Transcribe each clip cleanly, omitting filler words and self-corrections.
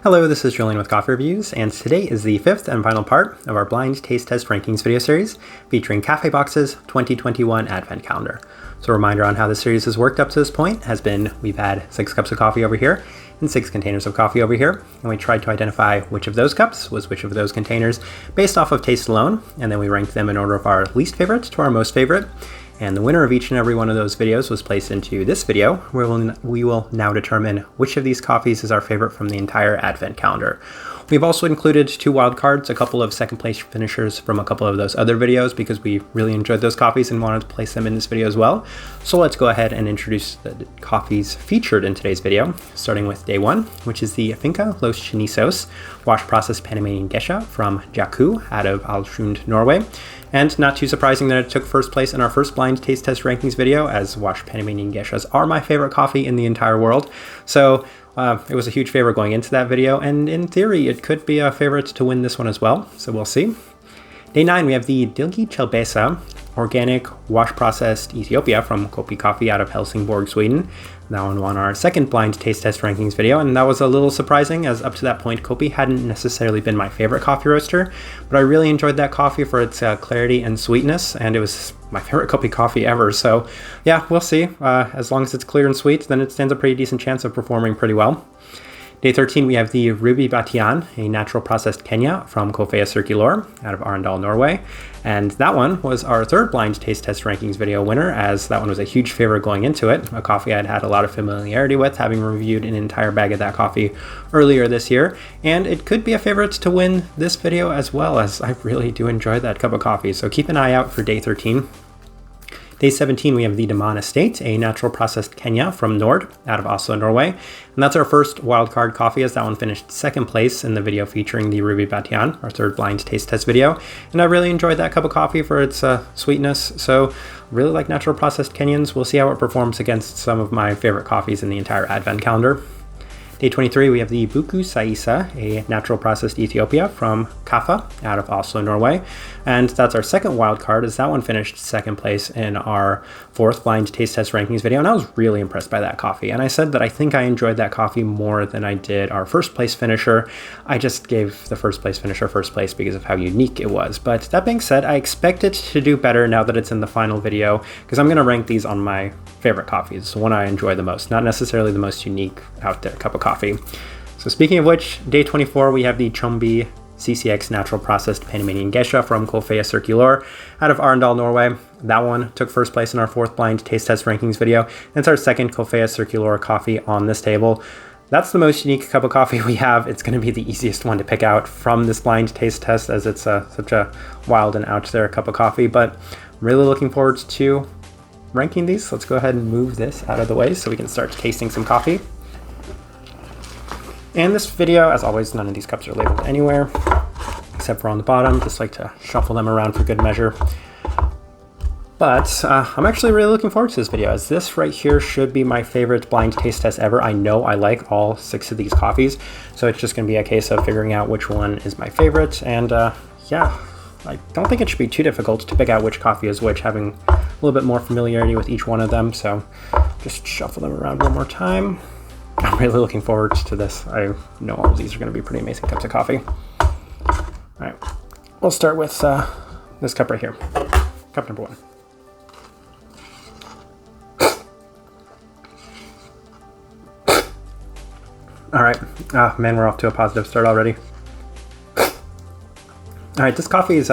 Hello, this is Julian with Coffee Reviews, and today is the fifth and final part of our blind taste test rankings video series featuring KaffeBox's 2021 Advent Calendar. So a reminder on how this series has worked up to this point has been we've had 6 cups of coffee over here and 6 containers of coffee over here, and we tried to identify which of those cups was which of those containers based off of taste alone, and then we ranked them in order of our least favorite to our most favorite. And the winner of each and every one of those videos was placed into this video, where we will now determine which of these coffees is our favorite from the entire Advent calendar. We've also included 2 wildcards, a couple of second place finishers from a couple of those other videos because we really enjoyed those coffees and wanted to place them in this video as well. So let's go ahead and introduce the coffees featured in today's video, starting with day 1, which is the Finca Los Cenizos wash processed Panamanian geisha from Jacu out of Alsund, Norway. And not too surprising that it took first place in our first blind taste test rankings video, as washed Panamanian geishas are my favorite coffee in the entire world. So it was a huge favorite going into that video, and in theory it could be a favorite to win this one as well, so we'll see. Day 9, we have the Dhilgee Chelbesa Organic wash processed Ethiopia from Koppi coffee out of Helsingborg, Sweden. That one won our second blind taste test rankings video, and that was a little surprising as up to that point Koppi hadn't necessarily been my favorite coffee roaster, but I really enjoyed that coffee for its clarity and sweetness, and it was my favorite Koppi coffee ever. So yeah, we'll see. As long as it's clear and sweet, then it stands a pretty decent chance of performing pretty well. Day 13, we have the Ruby Batian, a natural processed Kenya from Coffea Circulor out of Arendal, Norway. And that one was our third blind taste test rankings video winner, as that one was a huge favorite going into it, a coffee I'd had a lot of familiarity with, having reviewed an entire bag of that coffee earlier this year. And it could be a favorite to win this video as well, as I really do enjoy that cup of coffee. So keep an eye out for day 13. Day 17, we have the Deman Estate, a natural processed Kenya from Nord out of Oslo, Norway. And that's our first wildcard coffee, as that one finished second place in the video featuring the Ruby Batian, our third blind taste test video. And I really enjoyed that cup of coffee for its sweetness. So really like natural processed Kenyans. We'll see how it performs against some of my favorite coffees in the entire Advent calendar. Day 23, we have the Sayisa, a natural processed Ethiopia from Kaffa out of Oslo, Norway. And that's our second wild card, as that one finished second place in our fourth blind taste test rankings video. And I was really impressed by that coffee. And I said that I think I enjoyed that coffee more than I did our first place finisher. I just gave the first place finisher first place because of how unique it was. But that being said, I expect it to do better now that it's in the final video, because I'm going to rank these on my favorite coffees, the one I enjoy the most, not necessarily the most unique out there cup of coffee. So speaking of which, day 24, we have the Chombi CCX natural processed Panamanian geisha from Coffea Circulor out of Arendal, Norway. That one took first place in our fourth blind taste test rankings video, and it's our second Coffea Circulor coffee on this table. That's the most unique cup of coffee we have. It's going to be the easiest one to pick out from this blind taste test, as it's such a wild and out there cup of coffee, but I'm really looking forward to ranking these. Let's go ahead and move this out of the way so we can start tasting some coffee. And this video, as always, none of these cups are labeled anywhere except for on the bottom. Just like to shuffle them around for good measure. But I'm actually really looking forward to this video, as this right here should be my favorite blind taste test ever. I know I like all 6 of these coffees, so it's just going to be a case of figuring out which one is my favorite. And yeah, I don't think it should be too difficult to pick out which coffee is which, having a little bit more familiarity with each one of them. So just shuffle them around one more time. I'm really looking forward to this. I know all of these are going to be pretty amazing cups of coffee. All right, we'll start with this cup right here, cup number 1. All right, man, we're off to a positive start already. All right, this coffee is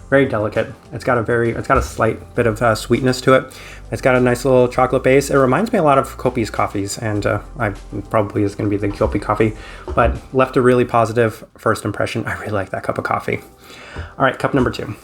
very delicate. It's got a slight bit of sweetness to it. It's got a nice little chocolate base. It reminds me a lot of Koppi's coffees, and I probably is going to be the Koppi coffee, but left a really positive first impression. I really like that cup of coffee. All right, cup number 2.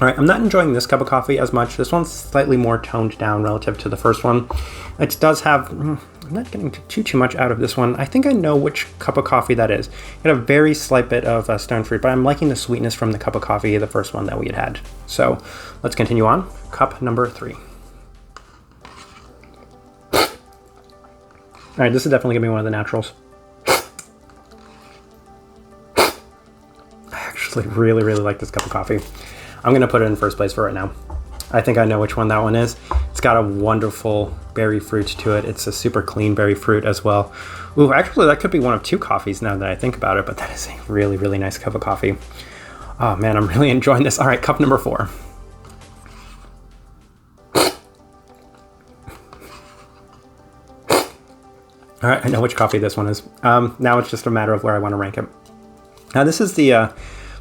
All right, I'm not enjoying this cup of coffee as much. This one's slightly more toned down relative to the first one. It does have, I'm not getting too much out of this one. I think I know which cup of coffee that is. It had a very slight bit of stone fruit, but I'm liking the sweetness from the cup of coffee, the first one that we had. So let's continue on. Cup number 3. All right, this is definitely gonna be one of the naturals. I actually really like this cup of coffee. I'm going to put it in first place for right now. I think I know which one that one is. It's got a wonderful berry fruit to it. It's a super clean berry fruit as well. Ooh, actually that could be one of two coffees now that I think about it, but that is a really, really nice cup of coffee. Oh man, I'm really enjoying this. All right, cup number 4. All right, I know which coffee this one is. Now it's just a matter of where I want to rank it. Now this is the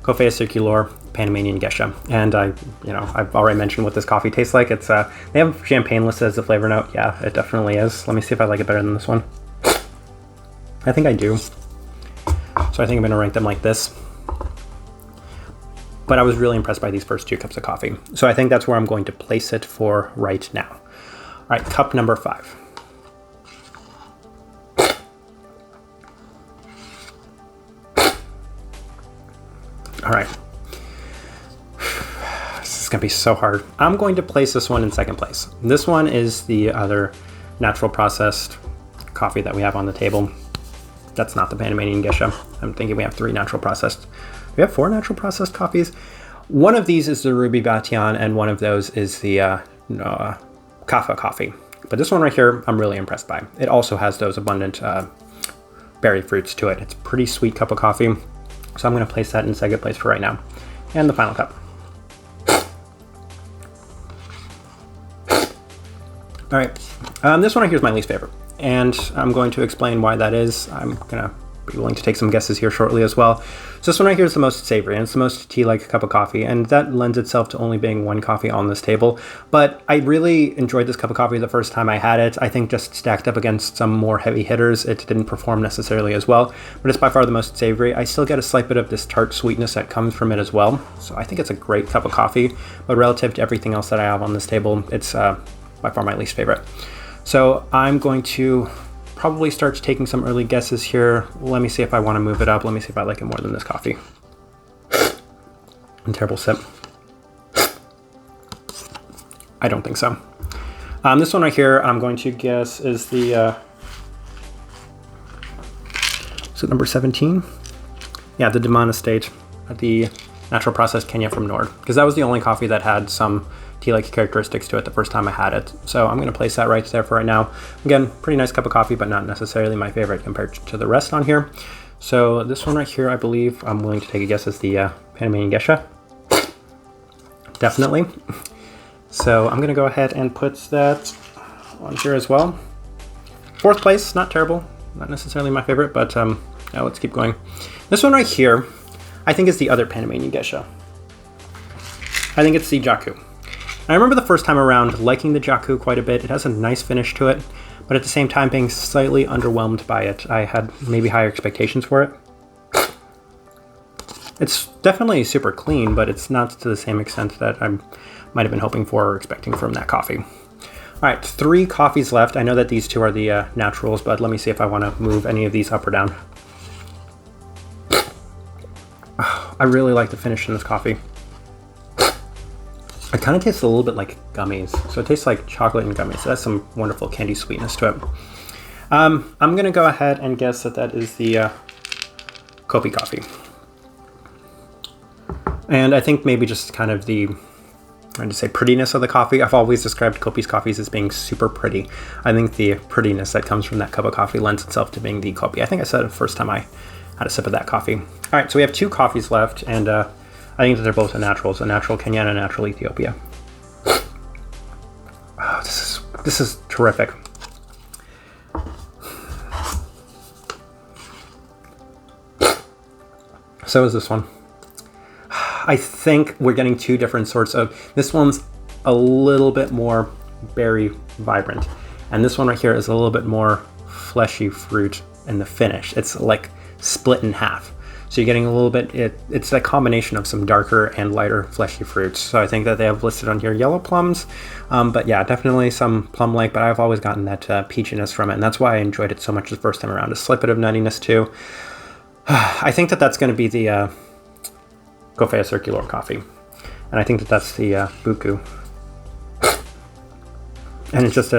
Coffea Circulor Panamanian Geisha, and I've already mentioned what this coffee tastes like. It's they have champagne listed as a flavor note. Yeah, it definitely is. Let me see if I like it better than this one. I think I do. So I think I'm going to rank them like this. But I was really impressed by these first 2 cups of coffee. So I think that's where I'm going to place it for right now. All right, cup number 5. All right. This is going to be so hard. I'm going to place this one in second place. This one is the other natural processed coffee that we have on the table. That's not the Panamanian Geisha. I'm thinking we have 3 natural processed. We have 4 natural processed coffees. One of these is the Ruby Batian, and one of those is the Kaffa coffee. But this one right here, I'm really impressed by. It also has those abundant berry fruits to it. It's a pretty sweet cup of coffee. So I'm going to place that in second place for right now. And the final cup. All right, this one right here is my least favorite. And I'm going to explain why that is. I'm going to be willing to take some guesses here shortly as well. So this one right here is the most savory, and it's the most tea-like cup of coffee, and that lends itself to only being 1 coffee on this table. But I really enjoyed this cup of coffee the first time I had it. I think just stacked up against some more heavy hitters, it didn't perform necessarily as well, but it's by far the most savory. I still get a slight bit of this tart sweetness that comes from it as well. So I think it's a great cup of coffee, but relative to everything else that I have on this table, it's by far my least favorite. So I'm going to probably start taking some early guesses here. Let me see if I want to move it up. Let me see if I like it more than this coffee. Terrible sip. I don't think so. This one right here, I'm going to guess is the, is it number 17? Yeah, the Deman Estate, the natural processed Kenya from Nord, because that was the only coffee that had some tea-like characteristics to it the first time I had it. So I'm going to place that right there for right now. Again, pretty nice cup of coffee, but not necessarily my favorite compared to the rest on here. So this one right here, I believe I'm willing to take a guess is the Panamanian Geisha. Definitely. So I'm going to go ahead and put that on here as well. 4th place, not terrible. Not necessarily my favorite, but now let's keep going. This one right here, I think is the other Panamanian Geisha. I think it's the Jacu. I remember the first time around liking the Jacu quite a bit. It has a nice finish to it, but at the same time being slightly underwhelmed by it. I had maybe higher expectations for it. It's definitely super clean, but it's not to the same extent that I might have been hoping for or expecting from that coffee. All right, 3 coffees left. I know that these 2 are the naturals, but let me see if I want to move any of these up or down. I really like the finish in this coffee. It kind of tastes a little bit like gummies. So it tastes like chocolate and gummies. So that's some wonderful candy sweetness to it. I'm going to go ahead and guess that that is the Koppi coffee. And I think maybe just kind of the, I'm to say prettiness of the coffee. I've always described Koppi's coffees as being super pretty. I think the prettiness that comes from that cup of coffee lends itself to being the Koppi. I think I said it the first time I had a sip of that coffee. All right, so we have 2 coffees left, and I think that they're both a natural Kenya and a natural Ethiopia. Oh, this is terrific. So is this one. I think we're getting 2 different sorts of, this one's a little bit more berry vibrant, and this one right here is a little bit more fleshy fruit in the finish. It's like split in half. So you're getting a little bit, it's a combination of some darker and lighter fleshy fruits. So I think that they have listed on here yellow plums, but yeah, definitely some plum-like, but I've always gotten that peachiness from it, and that's why I enjoyed it so much the first time around. A slight bit of nuttiness too. I think that that's going to be the Coffea Circulor coffee, and I think that that's the Buku. And it's just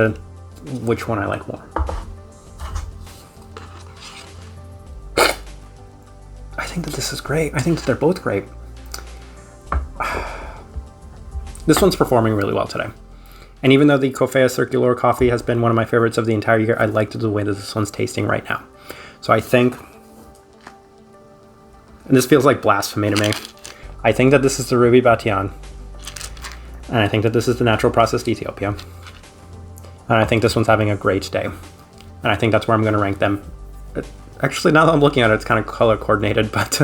which one I like more. I think that this is great. I think that they're both great. This one's performing really well today. And even though the Coffea Circulor coffee has been one of my favorites of the entire year, I liked the way that this one's tasting right now. So I think, and this feels like blasphemy to me, I think that this is the Ruby Batian. And I think that this is the natural processed Ethiopia. And I think this one's having a great day. And I think that's where I'm going to rank them. Actually, now that I'm looking at it, it's kind of color coordinated, but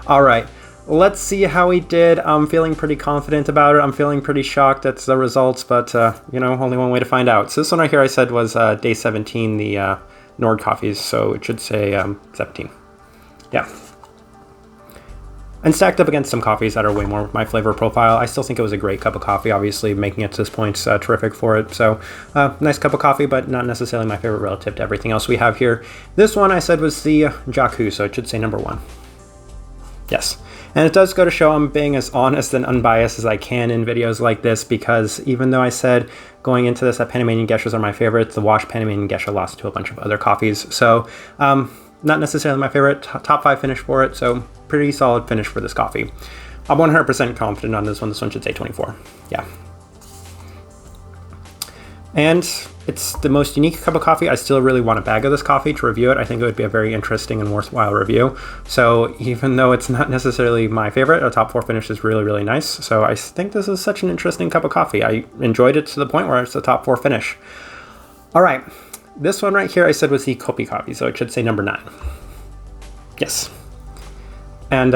all right. Let's see how he did. I'm feeling pretty confident about it. I'm feeling pretty shocked at the results, but you know, only one way to find out. So this one right here I said was day 17, the Nord coffees, so it should say 17. Yeah. And stacked up against some coffees that are way more my flavor profile, I still think it was a great cup of coffee. Obviously, making it to this point is terrific for it. So, nice cup of coffee, but not necessarily my favorite relative to everything else we have here. This one I said was the Jacu, so it should say number 1. Yes. And it does go to show I'm being as honest and unbiased as I can in videos like this, because even though I said going into this that Panamanian Geshas are my favorites, the washed Panamanian Gesha lost to a bunch of other coffees. So, not necessarily my favorite, top 5 finish for it, so pretty solid finish for this coffee. I'm 100% confident on this one. This one should say 24. Yeah. And it's the most unique cup of coffee. I still really want a bag of this coffee to review it. I think it would be a very interesting and worthwhile review. So even though it's not necessarily my favorite, a top 4 finish is really, really nice. So I think this is such an interesting cup of coffee. I enjoyed it to the point where it's a top 4 finish. All right. This one right here I said was the Koppi coffee, so it should say number 9. Yes. And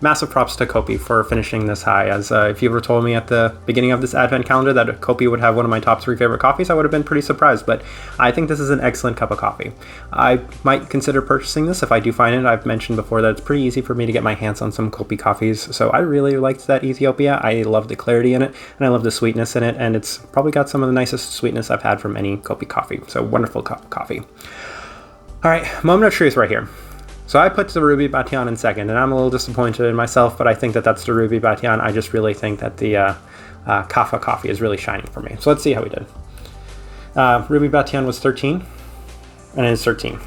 massive props to Koppi for finishing this high, as if you ever told me at the beginning of this advent calendar that Koppi would have one of my top 3 favorite coffees, I would have been pretty surprised, but I think this is an excellent cup of coffee. I might consider purchasing this if I do find it. I've mentioned before that it's pretty easy for me to get my hands on some Koppi coffees, so I really liked that Ethiopia. I love the clarity in it, and I love the sweetness in it, and it's probably got some of the nicest sweetness I've had from any Koppi coffee, so wonderful cup of coffee. All right, moment of truth right here. So I put the Ruby Batian in second, and I'm a little disappointed in myself, but I think that that's the Ruby Batian. I just really think that the Kaffa coffee is really shining for me. So let's see how we did. Ruby Batian was 13, and it's 13.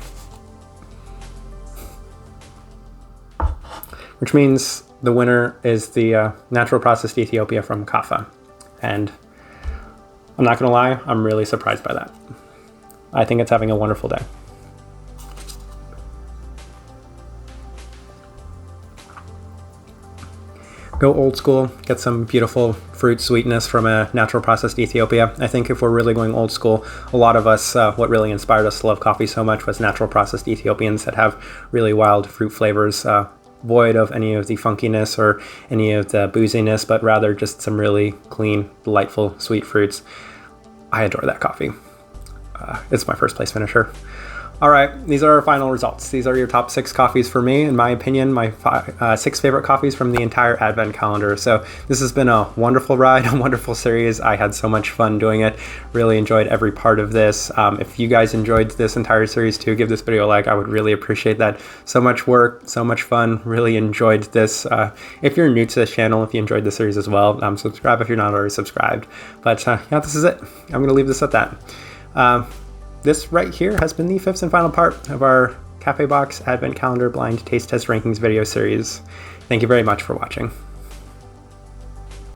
Which means the winner is the natural processed Ethiopia from Kaffa. And I'm not going to lie, I'm really surprised by that. I think it's having a wonderful day. Go old school, get some beautiful fruit sweetness from a natural processed Ethiopia. I think if we're really going old school, a lot of us, what really inspired us to love coffee so much was natural processed Ethiopians that have really wild fruit flavors, void of any of the funkiness or any of the booziness, but rather just some really clean, delightful, sweet fruits. I adore that coffee. It's my first place finisher. All right, these are our final results. These are your top 6 coffees for me. In my opinion, my 6 favorite coffees from the entire advent calendar. So this has been a wonderful ride, a wonderful series. I had so much fun doing it. Really enjoyed every part of this. If you guys enjoyed this entire series too, give this video a like. I would really appreciate that. So much work, so much fun. Really enjoyed this. If you're new to this channel, if you enjoyed the series as well, subscribe if you're not already subscribed. But yeah, this is it. I'm going to leave this at that. This right here has been the 5th and final part of our KaffeBox Advent Calendar Blind Taste Test Rankings video series. Thank you very much for watching.